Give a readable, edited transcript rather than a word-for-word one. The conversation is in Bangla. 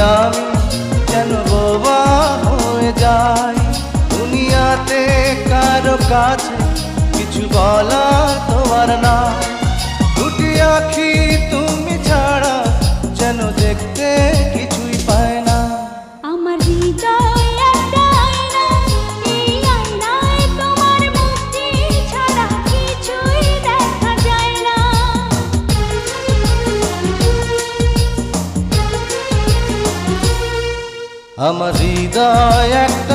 আমি যেন বোবা হয়ে যাই। দুনিয়াতে কারো কাছে কিছু বলার তোমার না, দুটি আঁখি তুমি ছাড়া যেন দেখতে কিছুই পায় না। আমার হৃদয় একটা আয়না, এই আয়নায় তোমার মুক্তি ছাড়া কিছুই দেখা যায় না। আমার হৃদয় একটা